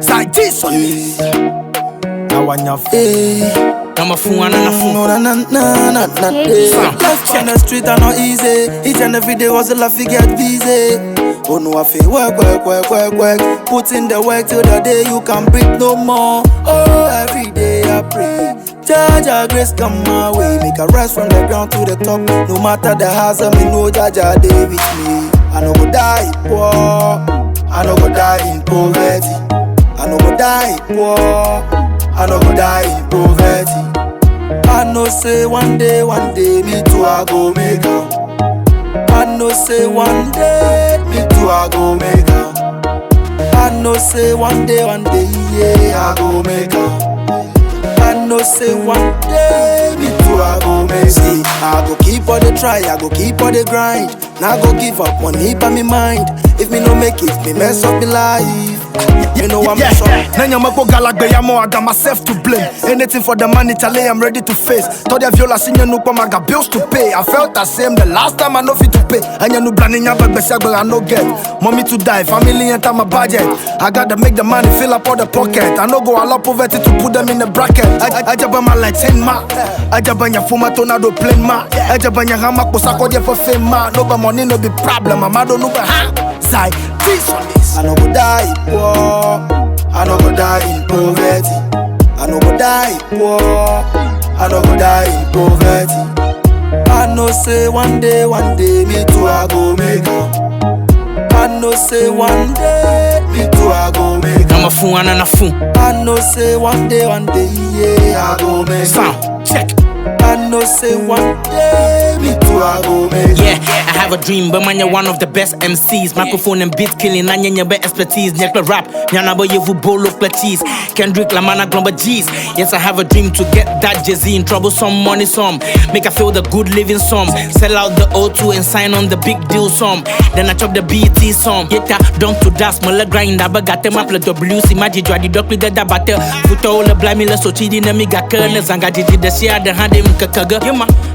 Zaitison. Now when you're I'm a fool and a fool. Life on the street are not easy. Each and every day was a laugh, you get busy. Oh no, I feel work. Put in the work till the day you can breathe no more. Oh, every day I pray. Jaja grace come my way. Make a rise from the ground to the top. No matter the hassle, me know Jaja day with me. I no go die poor. I no go die in poverty. I no go die poor. I no go die in poverty. I know say one day, me too I go make am. I know say one day, me too I go make am. I know say one day, yeah, I go make am. I know say one day, me too I go make am. See, I go keep on the try, I go keep on the grind. Now I go give up one heap on me mind. If me no make it, me mess up me life. You know I'm sorry. Nanya mako galagbe ya mo, I got myself to blame. Anything for the money, Charlie, I'm ready to face. Told ya viola senior no come, I got bills to pay. I felt the same the last time I know fit to pay. Anya no planning ya but I no get. Mommy to die, family enter my budget. I gotta make the money fill up all the pocket. I no go allow poverty to put them in the bracket. I jaba my like 10 ma. I jaba nya fuma tornado plane ma. I jaba nya hama kosa kodye for fame ma. No ba money no be problem. I don't know ha. Side this on this. I no go die poor. I no go die in poverty. I no go die poor. I no go die in poverty. I know say one day, me too I go make am. I know say one day, me too I go make am. I'm a fool and a fool. I know say one day, yeah, I go make am. Sound check. I know say one day, me too I go make am. Yeah, I have a dream, but man, you're one of the best MCs. Microphone and beat killing, and you're be expertise. Nyekla rap, nyana boy you bolo platis. Kendrick Lamana glomba G's. Yes, I have a dream to get that Jay-Z in trouble, some money, some. Make I feel the good living some. Sell out the O2 and sign on the big deal some. Then I chop the BT some. Yeta, don't to das, mala grind, abaga them up the WC, magic, the doctor that battle. Put all the blimey, so cheating, and me got kernels, and got the share, the hand him kakaga.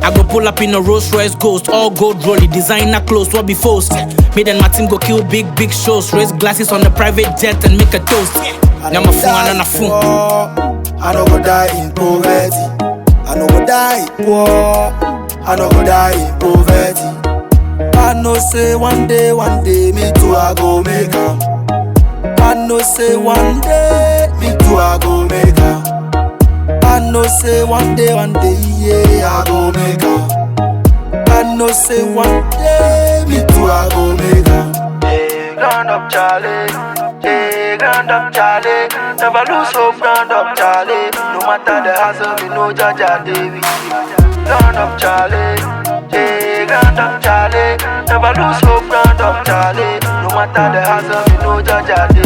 I go pull up in a Rolls Royce Ghost, all gold rolly, designer clothes, what be forced. Me and my team go kill big shows, raise glasses on the private jet and make a toast. I'm a fool and a fool. I no go die in poverty. I no go die poor. I no go die in poverty. I know say one day, me too I go make am. I know say one day, me too I go make am. I know say one day, yeah, I go make am. I know say one day, me too I go make am. Hey, grand up Charlie, hey, grand up Charlie. Never lose hope, grand up Charlie. No matter the hassle, me know Jaja David. Grand up Charlie, hey, grand up Charlie. Never lose hope, grand up Charlie. No matter the hassle, me know Jaja David.